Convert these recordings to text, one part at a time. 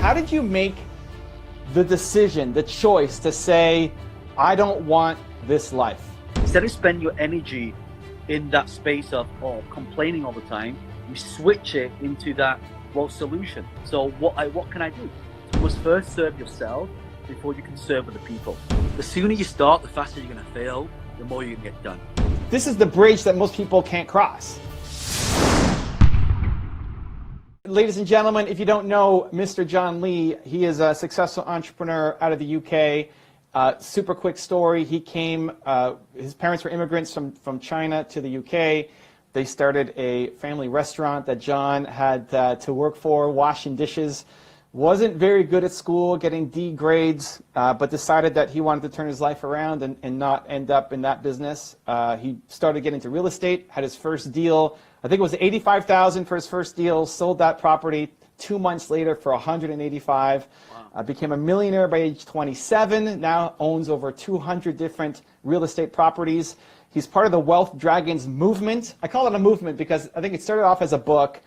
How did you make the decision, the choice to say, I don't want this life? Instead of spending your energy in that space of complaining all the time, you switch it into that, well, solution. So what can I do? You must first serve yourself before you can serve other people. The sooner you start, the faster you're going to fail, the more you can get done. This is the bridge that most people can't cross. Ladies and gentlemen, if you don't know Mr. John Lee, he is a successful entrepreneur out of the UK. Super quick story. He came, his parents were immigrants from China to the UK. They started a family restaurant that John had to work for, washing dishes. Wasn't very good at school, getting D grades, but decided that he wanted to turn his life around and not end up in that business. He started getting into real estate, had his first deal. I think it was $85,000 for his first deal, sold that property 2 months later for $185,000. Wow. Became a millionaire by age 27, now owns over 200 different real estate properties. He's part of the Wealth Dragons movement. I call it a movement because I think it started off as a book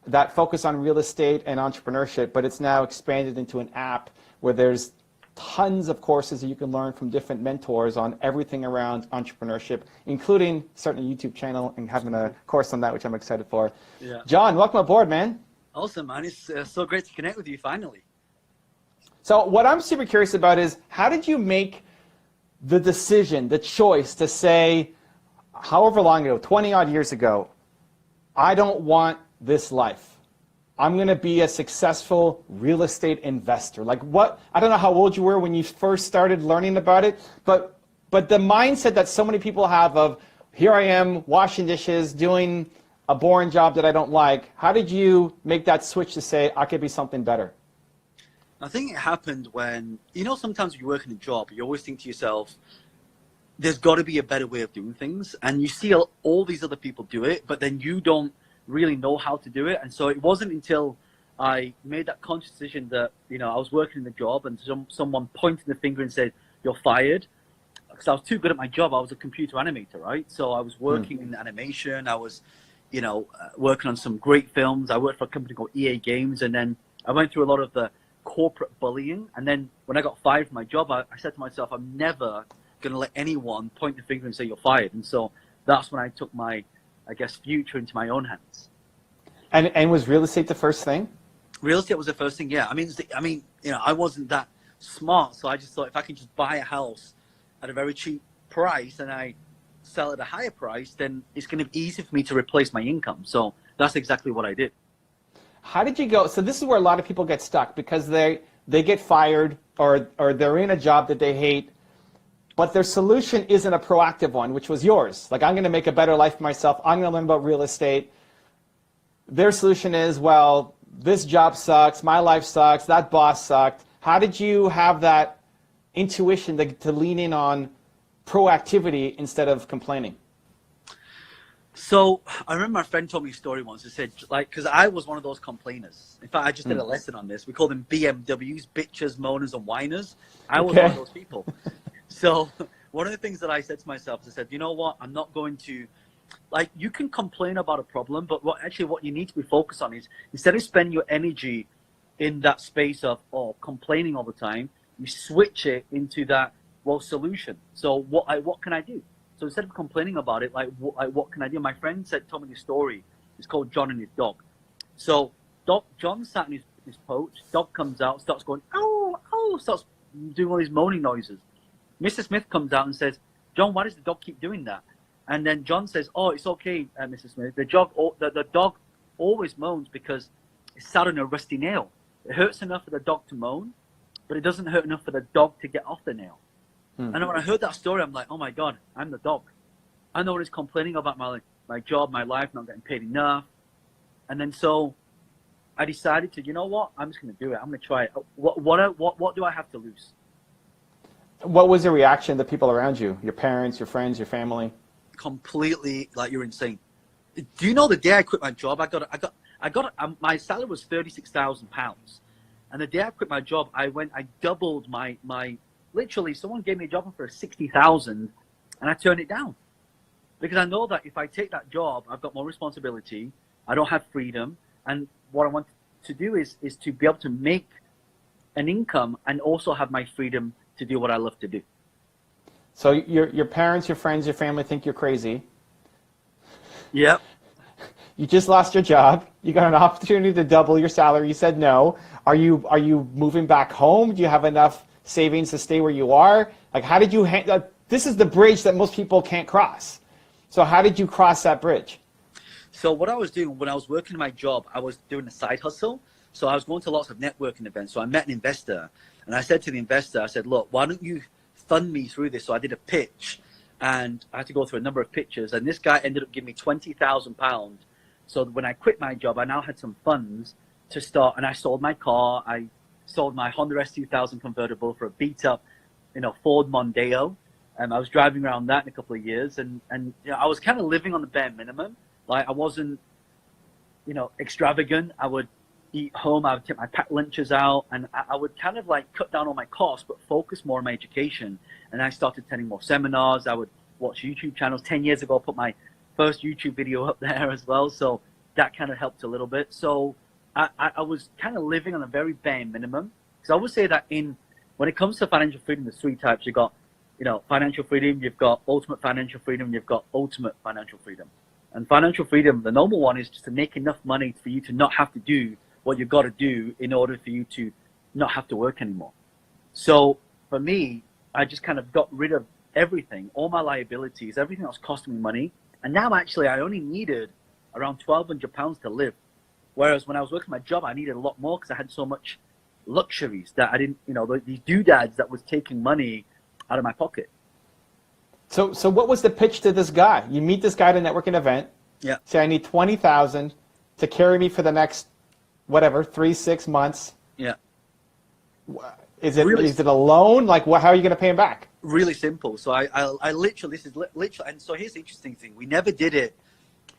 that focused on real estate and entrepreneurship, but it's now expanded into an app where there's tons of courses that you can learn from different mentors on everything around entrepreneurship, including starting a YouTube channel and having a course on that, which I'm excited for. Yeah. John, welcome aboard, man. Awesome, man. It's so great to connect with you finally. So what I'm super curious about is, how did you make the decision, the choice to say, however long ago, 20 odd years ago, I don't want this life. I'm going to be a successful real estate investor. Like what? I don't know how old you were when you first started learning about it, but the mindset that so many people have of, here I am washing dishes, doing a boring job that I don't like. How did you make that switch to say, I could be something better? I think it happened when, sometimes when you work in a job, you always think to yourself, there's got to be a better way of doing things. And you see all these other people do it, but then you don't really know how to do it. And so it wasn't until I made that conscious decision that, I was working in the job and someone pointed the finger and said, you're fired. Because I was too good at my job. I was a computer animator, right? So I was working in animation. I was, working on some great films. I worked for a company called EA Games. And then I went through a lot of the corporate bullying. And then when I got fired from my job, I said to myself, I'm never going to let anyone point the finger and say you're fired. And so that's when I took my, future into my own hands. And was real estate the first thing? Real estate was the first thing, yeah. I wasn't that smart, so I just thought if I can just buy a house at a very cheap price and I sell at a higher price, then it's going to be easy for me to replace my income. So that's exactly what I did. How did you go? So this is where a lot of people get stuck because they get fired or they're in a job that they hate, but their solution isn't a proactive one, which was yours. Like, I'm going to make a better life for myself. I'm going to learn about real estate. Their solution is, well, this job sucks. My life sucks. That boss sucked. How did you have that intuition to lean in on proactivity instead of complaining? So I remember my friend told me a story once. He said, because I was one of those complainers. In fact, I just did a lesson on this. We call them BMWs, bitches, moaners, and whiners. I was one of those people. So one of the things that I said to myself is I said, you know what, I'm not going to, you can complain about a problem, but what you need to be focused on is instead of spending your energy in that space of complaining all the time, you switch it into that, well, solution. So what can I do? So instead of complaining about it, what can I do? My friend told me this story. It's called John and his dog. So John sat in his porch, dog comes out, starts going, ow, ow, starts doing all these moaning noises. Mr. Smith comes out and says, John, why does the dog keep doing that? And then John says, oh, it's okay, Mr. Smith. The dog always moans because it's sat on a rusty nail. It hurts enough for the dog to moan, but it doesn't hurt enough for the dog to get off the nail. And when I heard that story, I'm like, oh my God, I'm the dog. I'm the one who's complaining about my job, my life, not getting paid enough. And then so I decided to, you know what, I'm just going to do it. I'm going to try it. What do I have to lose? What was the reaction of the people around you? Your parents, your friends, your family? Completely like you're insane. Do you know the day I quit my job, my salary was £36,000. And the day I quit my job, I doubled my literally someone gave me a job for 60,000 and I turned it down. Because I know that if I take that job, I've got more responsibility, I don't have freedom, and what I want to do is to be able to make an income and also have my freedom to do what I love to do. So your parents, your friends, your family think you're crazy. Yep. You just lost your job. You got an opportunity to double your salary. You said no. Are you moving back home? Do you have enough savings to stay where you are? Like, how did you this is the bridge that most people can't cross. So how did you cross that bridge? So what I was doing when I was working my job, I was doing a side hustle. So I was going to lots of networking events. So I met an investor, and I said to the investor, I said, look, why don't you fund me through this? So I did a pitch, and I had to go through a number of pitches, and this guy ended up giving me £20,000. So when I quit my job, I now had some funds to start, and I sold my car. I sold my Honda S2000 convertible for a beat-up, Ford Mondeo. I was driving around that in a couple of years, and I was kind of living on the bare minimum. Like, I wasn't, extravagant. I would eat home. I would take my packed lunches out, and I would kind of like cut down on my costs, but focus more on my education. And I started attending more seminars. I would watch YouTube channels. 10 years ago, I put my first YouTube video up there as well. So that kind of helped a little bit. So I was kind of living on a very bare minimum. Because I would say that when it comes to financial freedom, there's three types. You've got, financial freedom, you've got ultimate financial freedom, you've got ultimate financial freedom. And financial freedom, the normal one, is just to make enough money for you to not have to do what you've got to do in order for you to not have to work anymore. So for me, I just kind of got rid of everything, all my liabilities, everything that was costing me money. And now actually I only needed around £1,200 to live. Whereas when I was working my job, I needed a lot more because I had so much luxuries that I didn't, these doodads that was taking money out of my pocket. So what was the pitch to this guy? You meet this guy at a networking event. Yeah. Say, I need $20,000 to carry me for the next, 3-6 months. Yeah. Is it a loan? Like, how are you going to pay him back? Really simple. So I literally, this is literally, and so here's the interesting thing. We never did it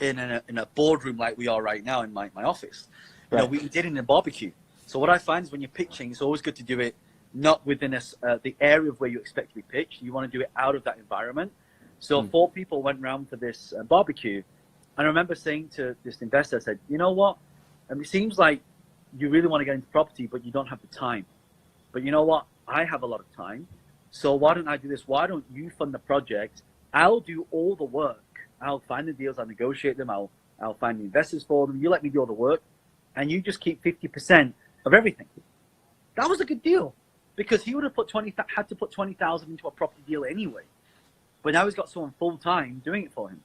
in a boardroom like we are right now in my office. Right. We did it in a barbecue. So what I find is when you're pitching, it's always good to do it not within the area of where you expect to be pitched. You want to do it out of that environment. So 4 people went around for this barbecue. And I remember saying to this investor, I said, you know what? It seems like you really want to get into property, but you don't have the time. But you know what? I have a lot of time. So why don't I do this? Why don't you fund the project? I'll do all the work. I'll find the deals. I'll negotiate them. I'll find the investors for them. You let me do all the work. And you just keep 50% of everything. That was a good deal. Because he would have had to put 20,000 into a property deal anyway. But now he's got someone full time doing it for him.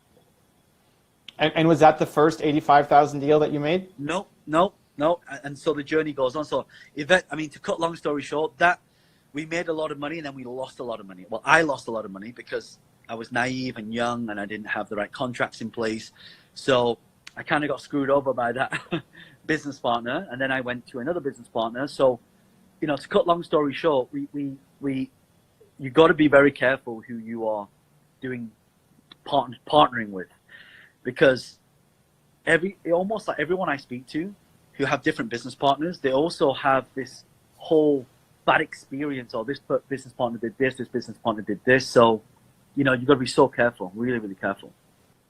And was that the first $85,000 deal that you made? No. And so the journey goes on. So to cut long story short, that we made a lot of money and then we lost a lot of money. Well, I lost a lot of money because I was naive and young and I didn't have the right contracts in place. So I kind of got screwed over by that business partner. And then I went to another business partner. So, to cut long story short, you got to be very careful who you are doing partnering with, because almost like everyone I speak to who have different business partners, they also have this whole bad experience. Or this business partner did this business partner did this. So, you've got to be so careful, really, really careful.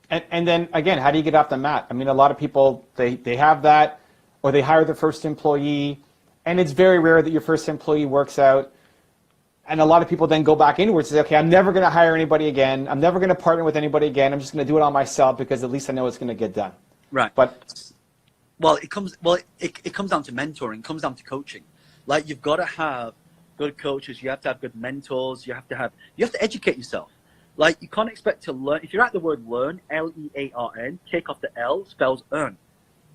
And then again, how do you get off the mat? I mean, a lot of people, they have that, or they hire their first employee. And it's very rare that your first employee works out. And a lot of people then go back inwards and say, okay, I'm never going to hire anybody again. I'm never going to partner with anybody again. I'm just going to do it all myself because at least I know it's going to get done. Right. But it comes down to mentoring. It comes down to coaching. Like, you've got to have good coaches. You have to have good mentors. You have to educate yourself. Like, you can't expect to learn. If you write the word learn, L-E-A-R-N, take off the L, spells earn,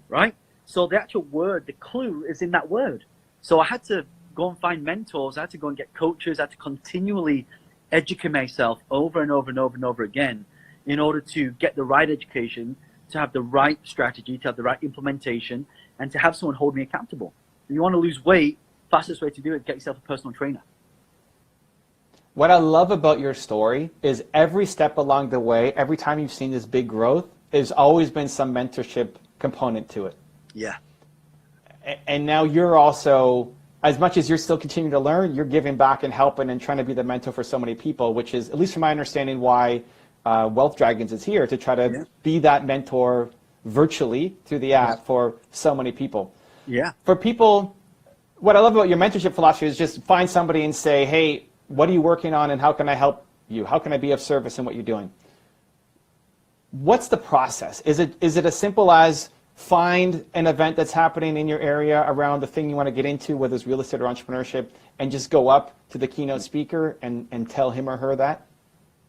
right? So the actual word, the clue is in that word. So I had to go and find mentors. I had to go and get coaches. I had to continually educate myself over and over and over and over again in order to get the right education, to have the right strategy, to have the right implementation, and to have someone hold me accountable. If you want to lose weight, fastest way to do it, get yourself a personal trainer. What I love about your story is every step along the way, every time you've seen this big growth, there's always been some mentorship component to it. Yeah. And now you're also, as much as you're still continuing to learn, you're giving back and helping and trying to be the mentor for so many people, which is, at least from my understanding, why Wealth Dragons is here, to try to be that mentor virtually through the app for so many people. Yeah. For people what I love about your mentorship philosophy is just find somebody and say, hey, what are you working on and how can I help you? How can I be of service in what you're doing? What's the process? Is it as simple as find an event that's happening in your area around the thing you want to get into, whether it's real estate or entrepreneurship, and just go up to the keynote speaker and tell him or her that?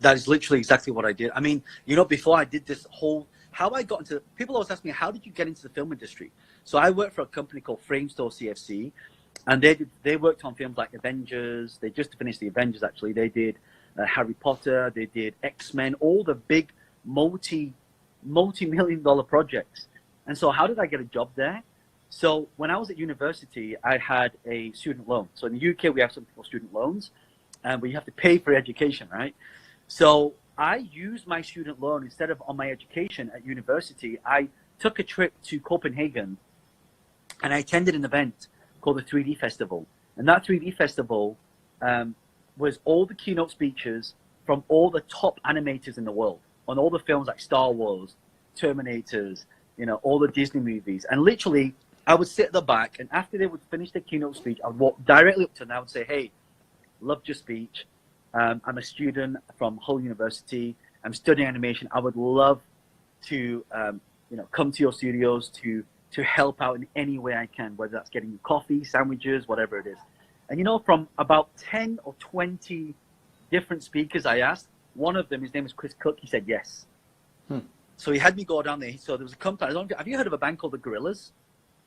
That is literally exactly what I did. I mean, you know, before I did this whole, how I got into, people always ask me, how did you get into the film industry? So I worked for a company called Framestore CFC, and they worked on films like Avengers. They just finished the Avengers, actually. They did Harry Potter. They did X-Men, all the big multi-million-dollar projects. And so how did I get a job there? So when I was at university, I had a student loan. So in the UK, we have something called student loans, and we have to pay for education, right? So I used my student loan instead of on my education at university. I took a trip to Copenhagen, and I attended an event called the 3D Festival. And that 3D Festival was all the keynote speeches from all the top animators in the world on all the films like Star Wars, Terminators, you know, all the Disney movies. And literally, I would sit at the back, and after they would finish their keynote speech, I would walk directly up to them and I would say, hey, loved your speech. I'm a student from Hull University. I'm studying animation. I would love to, you know, come to your studios to help out in any way I can, whether that's getting you coffee, sandwiches, whatever it is. And, you know, from about 10 or 20 different speakers I asked, one of them, his name is Chris Cook, he said yes. So he had me go down there. So there was a company. Have you heard of a band called the Gorillas?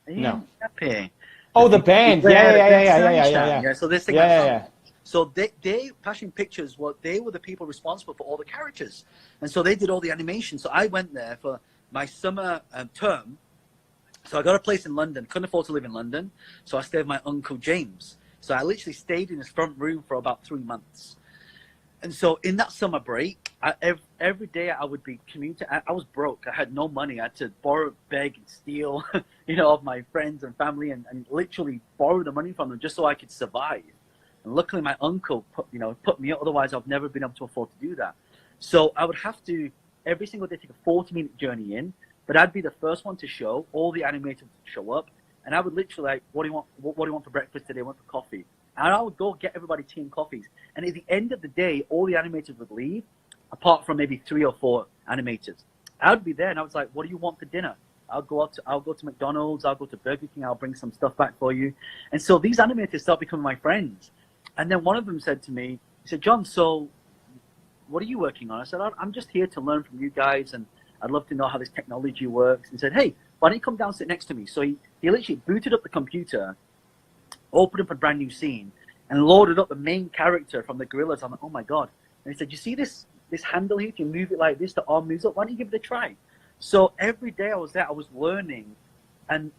No. Happy. Oh, the band. Yeah. So this thing. Yeah. So they Passion Pictures, they were the people responsible for all the characters, and so they did all the animation. So I went there for my summer term. So I got a place in London. Couldn't afford to live in London, so I stayed with my uncle James. So I literally stayed in his front room for about 3 months. And so in that summer break, every day I would be commuting. I was broke. I had no money. I had to borrow, beg, and steal, you know, of my friends and family, and literally borrow the money from them just so I could survive. And luckily, my uncle put me up. Otherwise, I've never been able to afford to do that. So I would have to every single day take a 40-minute journey in. But I'd be the first one to show. All the animators would show up, and I would literally like, what do you want? What do you want for breakfast today? I want for coffee. And I would go get everybody tea and coffees. And at the end of the day, all the animators would leave, apart from maybe 3 or 4 animators. I would be there, and I was like, what do you want for dinner? I'll go to McDonald's, I'll go to Burger King, I'll bring some stuff back for you. And so these animators start becoming my friends. And then one of them said to me, he said, John, so what are you working on? I said, I'm just here to learn from you guys, and I'd love to know how this technology works. He said, hey, why don't you come down and sit next to me? So he literally booted up the computer, opened up a brand new scene, and loaded up the main character from the Gorillas. I'm like, oh my God. And he said, you see this handle here? If you move it like this, the arm moves up. Why don't you give it a try? So every day I was there, I was learning. And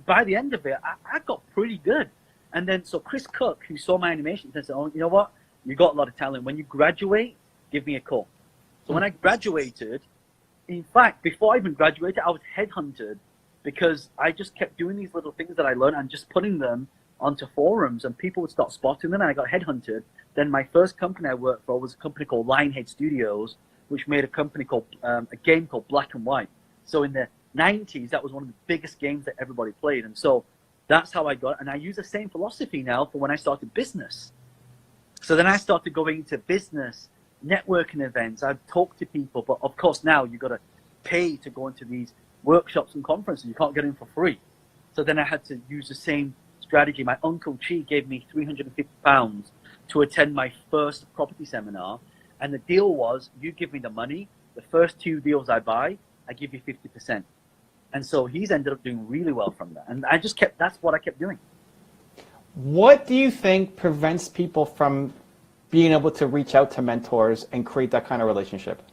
by the end of it, I got pretty good. And then, so Chris Cook, who saw my animation, said, oh, you know what? You got a lot of talent. When you graduate, give me a call. So when I graduated, in fact, before I even graduated, I was headhunted because I just kept doing these little things that I learned and just putting them onto forums, and people would start spotting them, and I got headhunted. Then my first company I worked for was a company called Lionhead Studios, which made a company called a game called Black and White. So in the 90s, that was one of the biggest games that everybody played, and so that's how I got. And I use the same philosophy now for when I started business. So then I started going into business, networking events. I'd talk to people, but of course now you've got to pay to go into these workshops and conferences. You can't get in for free. So then I had to use the same strategy. My uncle Chi gave me £350 to attend my first property seminar, and the deal was, you give me the money, the first 2 deals I buy, I give you 50%. And so he's ended up doing really well from that, and that's what I kept doing. What do you think prevents people from being able to reach out to mentors and create that kind of relationship?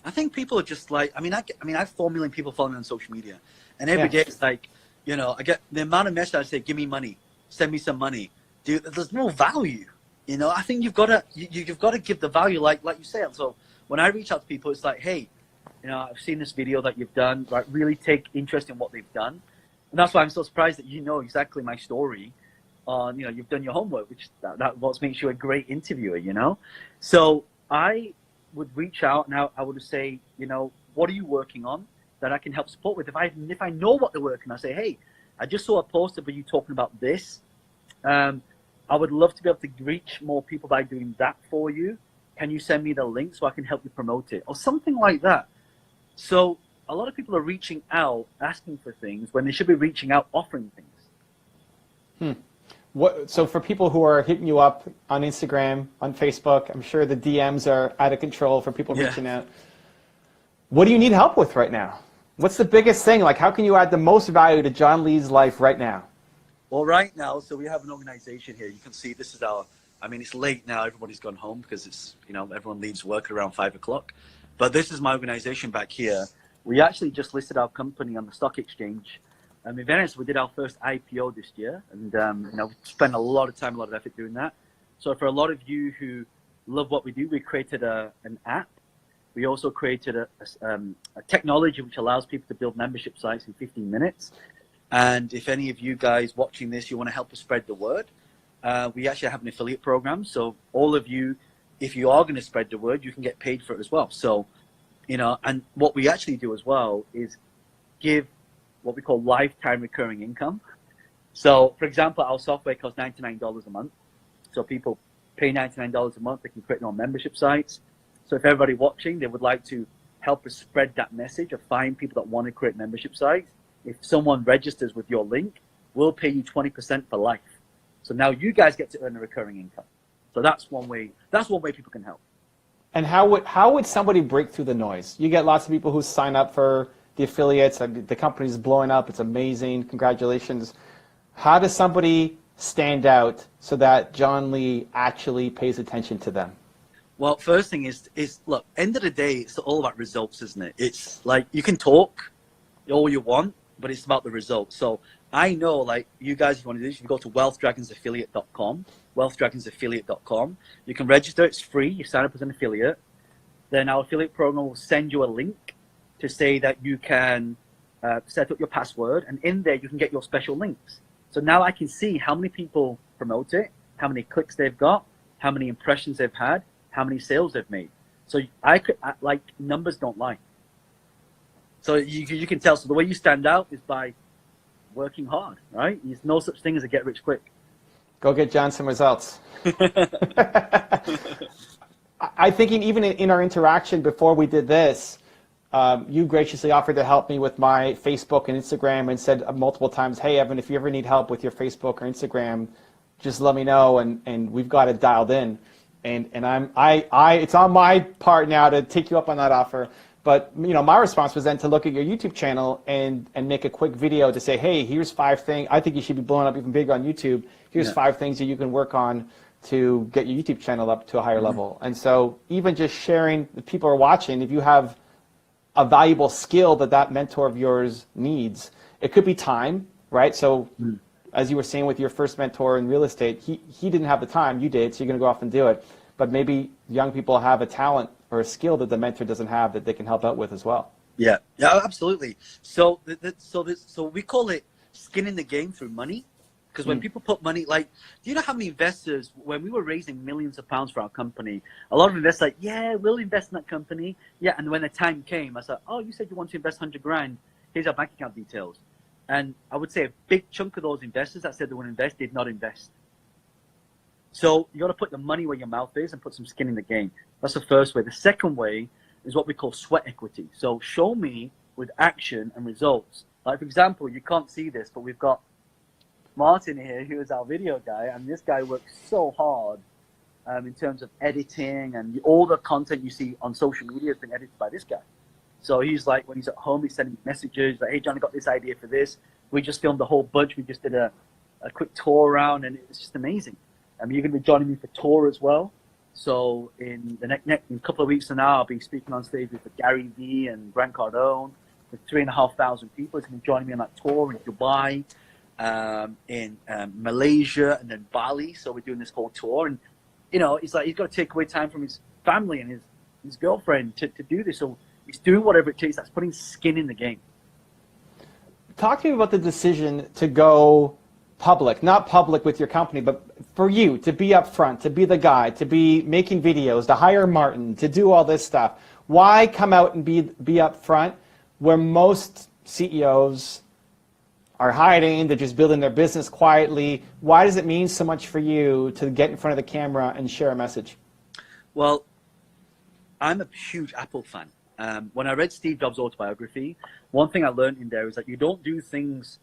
I think people are just like, I have 4 million people following me on social media, and every day it's like, you know, I get the amount of messages I say, give me money, send me some money. Dude, there's no value. You know, I think you've got to give the value, like you said. So when I reach out to people, it's like, hey, you know, I've seen this video that you've done, like really take interest in what they've done. And that's why I'm so surprised that you know exactly my story. You know, you've done your homework, which that what makes you a great interviewer, you know. So I would reach out and I would say, you know, what are you working on that I can help support with? If I know what they're working on, I say, hey, I just saw a poster of you talking about this. I would love to be able to reach more people by doing that for you. Can you send me the link so I can help you promote it? Or something like that. So a lot of people are reaching out, asking for things when they should be reaching out, offering things. So for people who are hitting you up on Instagram, on Facebook, I'm sure the DMs are out of control for people reaching out. What do you need help with right now? What's the biggest thing? Like, how can you add the most value to John Lee's life right now? Well, right now, so we have an organization here. You can see this is it's late now. Everybody's gone home because it's, everyone leaves work at around 5 o'clock. But this is my organization back here. We actually just listed our company on the stock exchange. In fairness, we did our first IPO this year. And, we spent a lot of time, a lot of effort doing that. So for a lot of you who love what we do, we created an app. We also created a technology which allows people to build membership sites in 15 minutes. And if any of you guys watching this, you want to help us spread the word, we actually have an affiliate program. So all of you, if you are going to spread the word, you can get paid for it as well. So, and what we actually do as well is give what we call lifetime recurring income. So, for example, our software costs $99 a month. So people pay $99 a month. They can create their own membership sites. So if everybody watching, they would like to help us spread that message or find people that want to create membership sites, if someone registers with your link, we'll pay you 20% for life. So now you guys get to earn a recurring income. So that's one way people can help. And how would somebody break through the noise? You get lots of people who sign up for the affiliates. The company's blowing up. It's amazing. Congratulations. How does somebody stand out so that John Lee actually pays attention to them? Well, first thing is look, end of the day, it's all about results, isn't it? It's like you can talk all you want, but it's about the results. So I know, like, you guys, if you want to do this, you can go to wealthdragonsaffiliate.com, wealthdragonsaffiliate.com. You can register. It's free. You sign up as an affiliate. Then our affiliate program will send you a link to say that you can set up your password, and in there you can get your special links. So now I can see how many people promote it, how many clicks they've got, how many impressions they've had, how many sales they've made. So numbers don't lie. So you can tell. So the way you stand out is by working hard, right? There's no such thing as a get rich quick. Go get John some results. I think even in our interaction before we did this, you graciously offered to help me with my Facebook and Instagram and said multiple times, hey, Evan, if you ever need help with your Facebook or Instagram, just let me know, and we've got it dialed in. And it's on my part now to take you up on that offer. But my response was then to look at your YouTube channel and make a quick video to say, hey, here's 5 things. I think you should be blowing up even bigger on YouTube. Here's 5 things that you can work on to get your YouTube channel up to a higher level. And so even just sharing, the people are watching, if you have a valuable skill that mentor of yours needs, it could be time, right? So as you were saying with your first mentor in real estate, he didn't have the time, you did, so you're going to go off and do it. But maybe young people have a talent or a skill that the mentor doesn't have that they can help out with as well. Yeah, absolutely. So we call it skin in the game through money. Because when people put money, like, do you know how many investors, when we were raising millions of pounds for our company, a lot of investors like, yeah, we'll invest in that company. Yeah, and when the time came, I said, oh, you said you want to invest 100 grand. Here's our bank account details. And I would say a big chunk of those investors that said they would invest did not invest. So you got to put the money where your mouth is and put some skin in the game. That's the first way. The second way is what we call sweat equity. So show me with action and results. Like, for example, you can't see this, but we've got Martin here, who is our video guy, and this guy works so hard in terms of editing, and all the content you see on social media has been edited by this guy. So he's like, when he's at home, he's sending messages like, hey, John, I got this idea for this. We just filmed a whole bunch. We just did a quick tour around, and it's just amazing. You're going to be joining me for tour as well. So in the next couple of weeks from now, I'll be speaking on stage with Gary Vee and Grant Cardone with 3,500 people. He's going to be joining me on that tour in Dubai, in Malaysia, and then Bali. So we're doing this whole tour, and he's like, he's got to take away time from his family and his girlfriend to do this. So he's doing whatever it takes. That's putting skin in the game. Talk to me about the decision to go public, not public with your company, but for you to be up front, to be the guy, to be making videos, to hire Martin, to do all this stuff. Why come out and be up front where most CEOs are hiding, they're just building their business quietly. Why does it mean so much for you to get in front of the camera and share a message? Well, I'm a huge Apple fan. When I read Steve Jobs' autobiography, one thing I learned in there is that you don't do things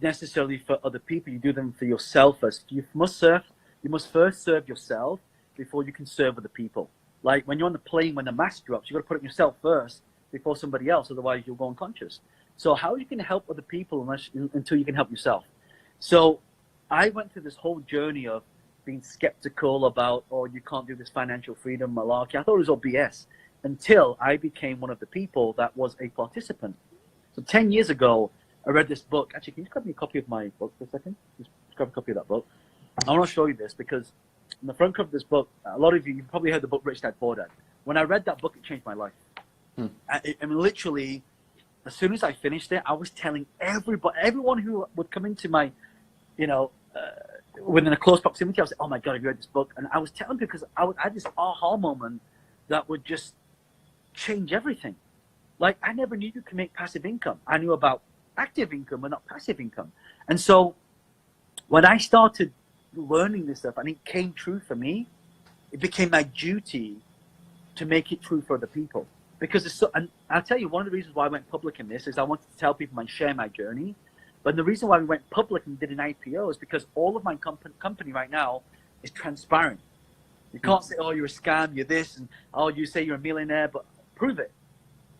necessarily for other people. You do them for yourself first. You must first serve yourself before you can serve other people. Like when you're on the plane, when the mask drops, you've got to put it yourself first before somebody else, otherwise you'll go unconscious. So how you can help other people until you can help yourself? So I went through this whole journey of being skeptical about, oh, you can't do this financial freedom malarkey. I thought it was all BS until I became one of the people that was a participant. So 10 years ago, I read this book. Actually, can you just grab me a copy of my book for a second? Just grab a copy of that book. I want to show you this because in the front cover of this book, a lot of you've probably heard the book Rich Dad Poor Dad. When I read that book, it changed my life. I mean, literally, as soon as I finished it, I was telling everyone who would come into my, within a close proximity, I was like, oh my God, have you read this book? And I was telling people because I had this aha moment that would just change everything. Like, I never knew you could make passive income. I knew about active income but not passive income. And so when I started learning this stuff and it came true for me, it became my duty to make it true for other people. Because it's so, and I'll tell you, one of the reasons why I went public in this is I wanted to tell people and share my journey. But the reason why we went public and did an IPO is because all of my company right now is transparent. You can't say, oh, you're a scam, you're this, and oh, you say you're a millionaire, but prove it.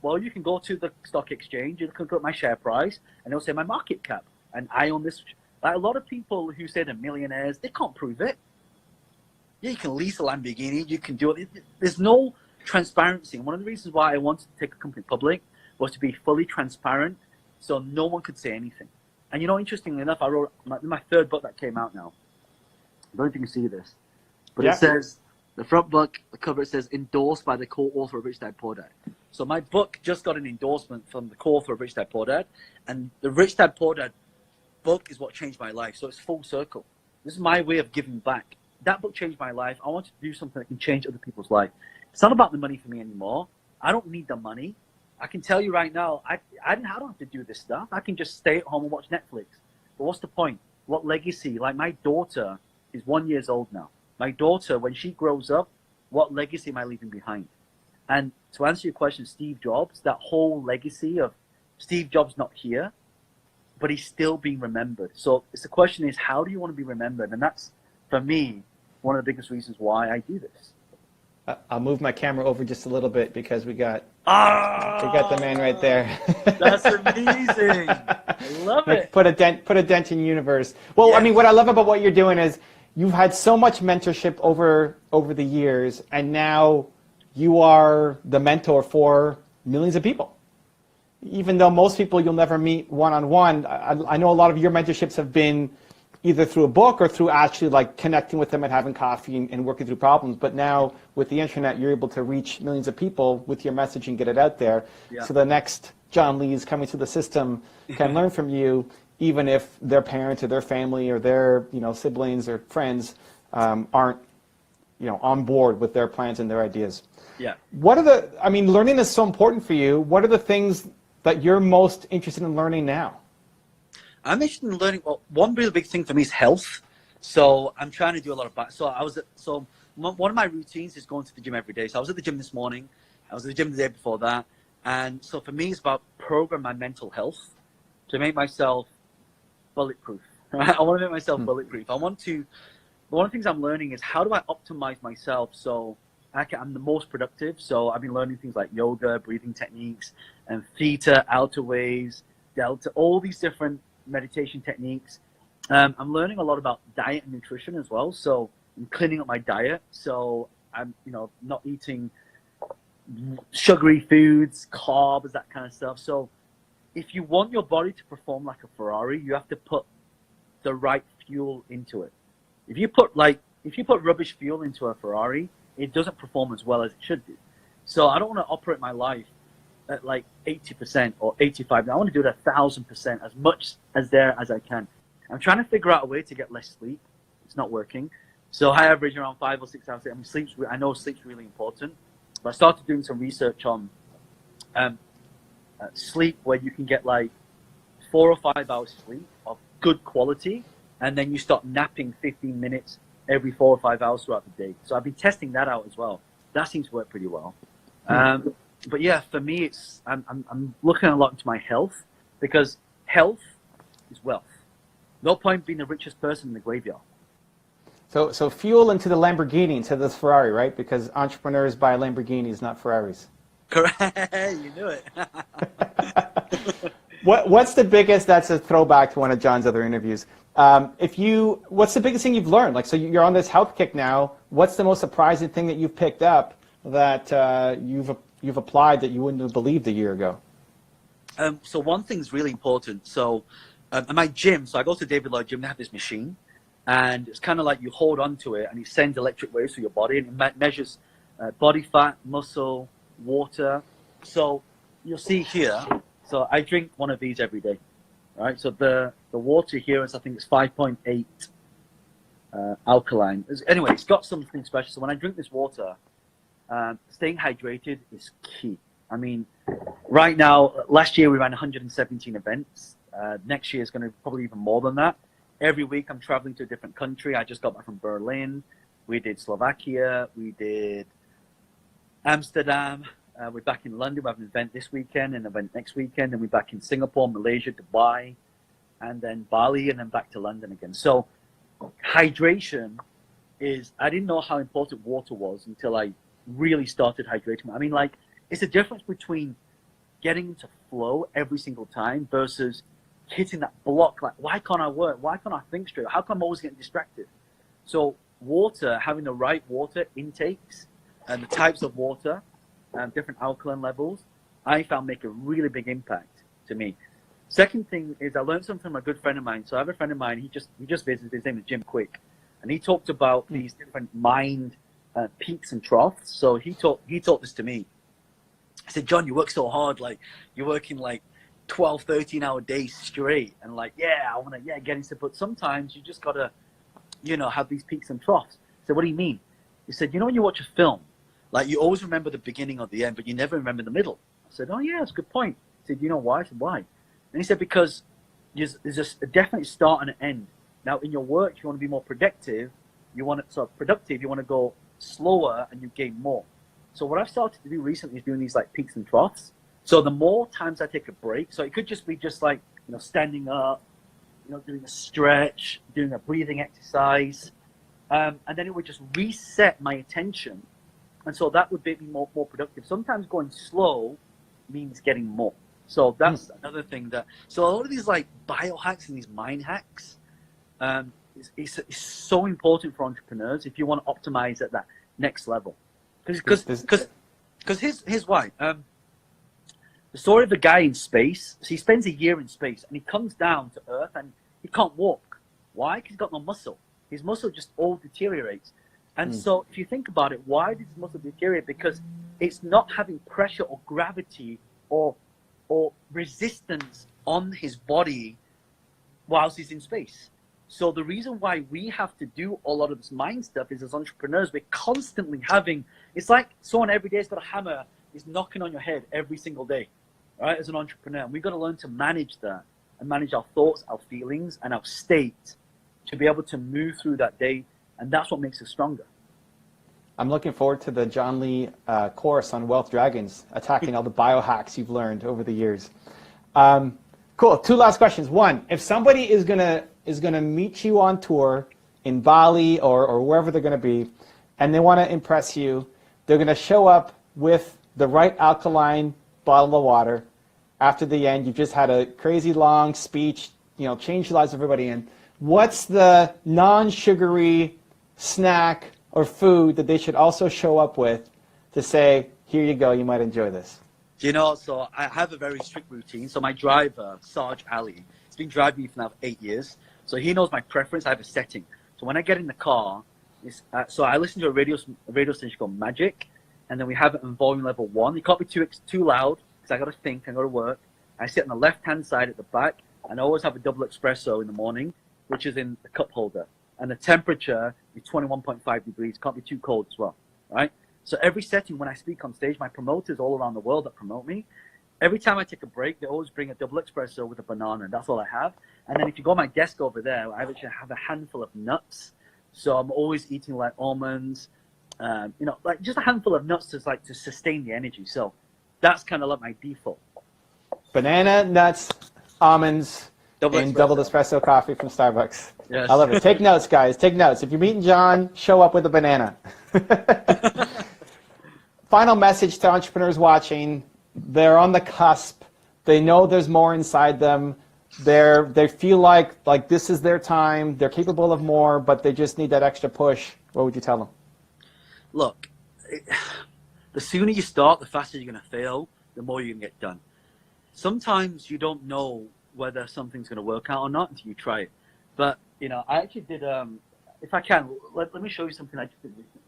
Well, you can go to the stock exchange, you can look at my share price, and they'll say my market cap, and I own this. Like a lot of people who say they're millionaires, they can't prove it. Yeah, you can lease a Lamborghini, you can do it. There's no transparency. And one of the reasons why I wanted to take a company public was to be fully transparent so no one could say anything. And interestingly enough, I wrote my third book that came out now. I don't know if you can see this, but It says, the front book, the cover, it says endorsed by the co-author of Rich Dad Poor Dad. So my book just got an endorsement from the co-author of Rich Dad Poor Dad, and the Rich Dad Poor Dad book is what changed my life. So it's full circle. This is my way of giving back. That book changed my life. I want to do something that can change other people's life. It's not about the money for me anymore. I don't need the money. I can tell you right now, I don't have to do this stuff. I can just stay at home and watch Netflix. But what's the point? What legacy? Like my daughter is 1 year old now. My daughter, when she grows up, what legacy am I leaving behind? And to answer your question, Steve Jobs, that whole legacy of Steve Jobs not here, but he's still being remembered. So the question is, how do you want to be remembered? And that's, for me, one of the biggest reasons why I do this. I'll move my camera over just a little bit because we got the man right there. That's amazing. I love it. Put a dent in universe. Well, yes. I mean, what I love about what you're doing is you've had so much mentorship over the years, and now you are the mentor for millions of people. Even though most people you'll never meet one-on-one, I know a lot of your mentorships have been either through a book or through actually like connecting with them and having coffee and working through problems. But now with the internet, you're able to reach millions of people with your message and get it out there. Yeah. So the next John Lees coming through the system can learn from you, even if their parents or their family or their siblings or friends aren't on board with their plans and their ideas. Yeah. Learning is so important for you. What are the things that you're most interested in learning now? I'm interested in learning. Well, one really big thing for me is health. So I'm trying to do a lot of one of my routines is going to the gym every day. So I was at the gym this morning. I was at the gym the day before that. And so for me, it's about program my mental health to make myself bulletproof. I want to make myself bulletproof. One of the things I'm learning is how do I optimize myself so I'm the most productive. So I've been learning things like yoga, breathing techniques, and theta, alpha waves, delta, all these different meditation techniques. I'm learning a lot about diet and nutrition as well. So I'm cleaning up my diet. So I'm, not eating sugary foods, carbs, that kind of stuff. So if you want your body to perform like a Ferrari, you have to put the right fuel into it. If you put rubbish fuel into a Ferrari, it doesn't perform as well as it should do. So I don't want to operate my life at like 80% or 85%. I want to do it 1,000%, as much as I can. I'm trying to figure out a way to get less sleep. It's not working. So I average around 5 or 6 hours. I know sleep's really important, but I started doing some research on sleep, where you can get like 4 or 5 hours sleep of good quality, and then you start napping 15 minutes every 4 or 5 hours throughout the day. So I've been testing that out as well. That seems to work pretty well. But yeah, for me, it's I'm looking a lot into my health, because health is wealth. No point being the richest person in the graveyard. So fuel into the Lamborghini instead of this Ferrari, right? Because entrepreneurs buy Lamborghinis, not Ferraris. Correct. You knew it. What's the biggest? That's a throwback to one of John's other interviews. What's the biggest thing you've learned? Like, so you're on this health kick now. What's the most surprising thing that you've picked up that you've applied that you wouldn't have believed a year ago? So one thing's really important. So at my gym, so I go to David Lloyd Gym. They have this machine, and it's kind of like you hold on to it, and it sends electric waves through your body, and it measures body fat, muscle, water. So you'll see here. So I drink one of these every day, right? So the water here is, I think it's 5.8 alkaline. Anyway, it's got something special. So when I drink this water, staying hydrated is key. I mean, right now, last year we ran 117 events. Next year is going to probably even more than that. Every week I'm traveling to a different country. I just got back from Berlin. We did Slovakia. We did Amsterdam. We're back in London. We have an event this weekend, an event next weekend, and we're back in Singapore, Malaysia, Dubai, and then Bali, and then back to London again. So hydration is, I didn't know how important water was until I really started hydrating. I mean, like, it's a difference between getting into flow every single time versus hitting that block. Like, why can't I work? Why can't I think straight? How come I'm always getting distracted? So water, having the right water intakes and the types of water, different alkaline levels, I found make a really big impact to me. Second thing is I learned something from a good friend of mine. So I have a friend of mine, he just visited, his name is Jim Quick, and he talked about these different mind peaks and troughs. So he taught this to me. I said, John, you work so hard, like you're working like 12, 13-hour days straight, and like, I want to get into, but sometimes you just gotta, have these peaks and troughs. So what do you mean? He said, when you watch a film, like you always remember the beginning or the end, but you never remember the middle. I said, oh yeah, that's a good point. He said, you know why? I said, why? And he said, because there's a definite start and an end. Now in your work, you want to be more productive. You want to go slower and you gain more. So what I've started to do recently is doing these like peaks and troughs. So the more times I take a break, so it could just be like, standing up, doing a stretch, doing a breathing exercise. And then it would just reset my attention. And so that would make me more productive. Sometimes going slow means getting more. So that's another thing so a lot of these like biohacks and these mind hacks, is so important for entrepreneurs if you want to optimize at that next level. Because here's why. The story of the guy in space, so he spends a year in space and he comes down to Earth and he can't walk. Why? Because he's got no muscle. His muscle just all deteriorates. And so if you think about it, why does his muscle deteriorate? Because it's not having pressure or gravity or resistance on his body whilst he's in space. So the reason why we have to do a lot of this mind stuff is, as entrepreneurs, we're constantly it's like someone every day has got a hammer, is knocking on your head every single day, right? As an entrepreneur, and we've got to learn to manage that and manage our thoughts, our feelings, and our state to be able to move through that day. And that's what makes us stronger. I'm looking forward to the John Lee course on Wealth Dragons, attacking all the biohacks you've learned over the years. Cool. 2 last questions. One, if somebody is gonna meet you on tour in Bali or wherever they're gonna be, and they want to impress you, they're gonna show up with the right alkaline bottle of water. After the end, you've just had a crazy long speech, changed the lives of everybody. And what's the non-sugary snack or food that they should also show up with to say, here you go, you might enjoy this? So I have a very strict routine. So my driver, Sarge Ali, he's been driving me for now 8 years. So he knows my preference. I have a setting. So when I get in the car, so I listen to a radio station called Magic, and then we have it on volume level 1. It can't be too loud because I got to think, I got to work. I sit on the left-hand side at the back, and I always have a double espresso in the morning, which is in the cup holder. And the temperature is 21.5 degrees. Can't be too cold as well, right? So every setting when I speak on stage, my promoters all around the world that promote me, every time I take a break, they always bring a double espresso with a banana, and that's all I have. And then if you go on my desk over there, I actually have a handful of nuts. So I'm always eating like almonds, like just a handful of nuts to sustain the energy. So that's kind of like my default. Banana, nuts, almonds, and double espresso coffee from Starbucks. Yes. I love it. Take notes, guys. Take notes. If you're meeting John, show up with a banana. Final message to entrepreneurs watching. They're on the cusp. They know there's more inside them. They feel like this is their time. They're capable of more, but they just need that extra push. What would you tell them? Look, the sooner you start, the faster you're going to fail, the more you can get done. Sometimes you don't know whether something's going to work out or not until you try it. But, I actually did, if I can, let me show you something I just did recently.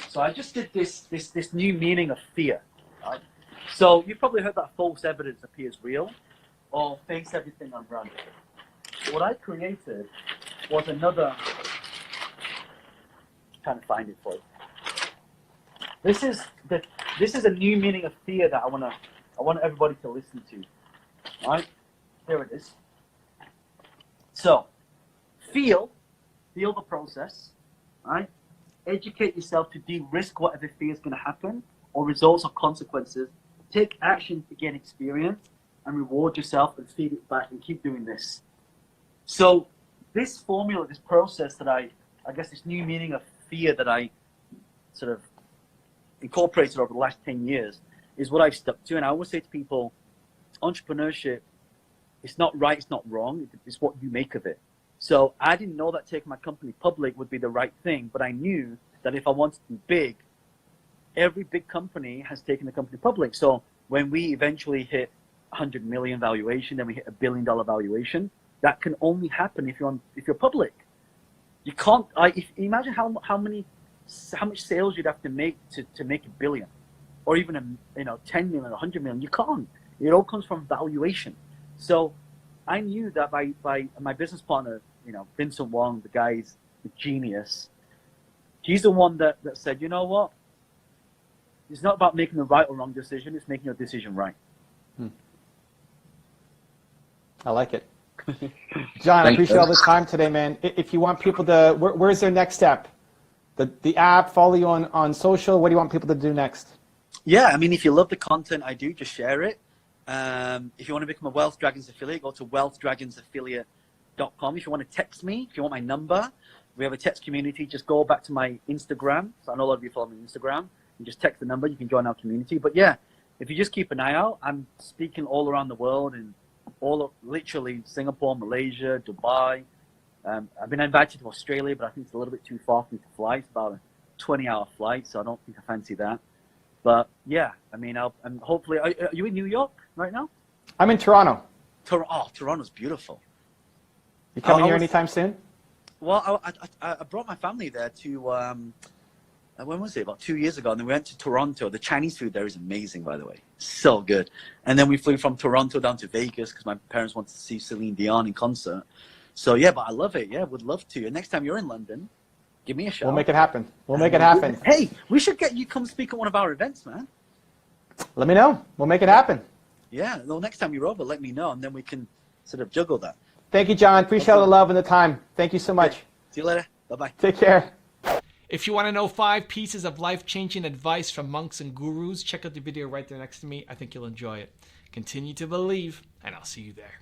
So I just did this new meaning of fear. Right? So you've probably heard that false evidence appears real, or face everything and run. What I created was another, trying to find it for you. This is a new meaning of fear that I want everybody to listen to. Right? There it is. So, feel the process, right? Educate yourself to de-risk whatever fear is going to happen, or results or consequences. Take action to gain experience, and reward yourself and feed it back, and keep doing this. So, this formula, this process that I guess this new meaning of fear that I sort of incorporated over the last 10 years is what I've stuck to. And I always say to people, entrepreneurship, it's not right, it's not wrong, it's what you make of it. So I didn't know that taking my company public would be the right thing, but I knew that if I wanted to be big, every big company has taken the company public. So when we eventually hit 100 million valuation, then we hit $1 billion valuation, that can only happen if you're public. You can't, imagine how much sales you'd have to make to make $1 billion, or even 10 million, 100 million. You can't. It all comes from valuation. So I knew that by my business partner, Vincent Wong, the guy's a genius. He's the one that said, you know what? It's not about making the right or wrong decision. It's making your decision right. I like it. John, I appreciate all the time today, man. If you want people to, where's their next step? The app, follow you on social. What do you want people to do next? Yeah, I mean, if you love the content I do, just share it. If you want to become a Wealth Dragons affiliate, go to wealthdragonsaffiliate.com. If you want to text me, if you want my number, we have a text community. Just go back to my Instagram. So I know a lot of you follow me on Instagram. You just text the number. You can join our community. But yeah, if you just keep an eye out, I'm speaking all around the world, and literally Singapore, Malaysia, Dubai. I've been invited to Australia, but I think it's a little bit too far for me to fly. It's about a 20-hour flight, so I don't think I fancy that. But yeah, I mean, I'm hopefully. Are you in New York right now? I'm in Toronto. Toronto's beautiful. You coming here anytime soon? Well, I brought my family there to, when was it? About 2 years ago. And then we went to Toronto. The Chinese food there is amazing, by the way. So good. And then we flew from Toronto down to Vegas because my parents wanted to see Celine Dion in concert. So yeah, but I love it. Yeah, would love to. And next time you're in London, give me a shout. We'll make it happen. We'll make it happen. Hey, we should get you come speak at one of our events, man. Let me know. We'll make it happen. Yeah, well, next time you're over, let me know, and then we can sort of juggle that. Thank you, John. Appreciate all the love and the time. Thank you so much. See you later. Bye-bye. Take care. If you want to know 5 pieces of life-changing advice from monks and gurus, check out the video right there next to me. I think you'll enjoy it. Continue to believe, and I'll see you there.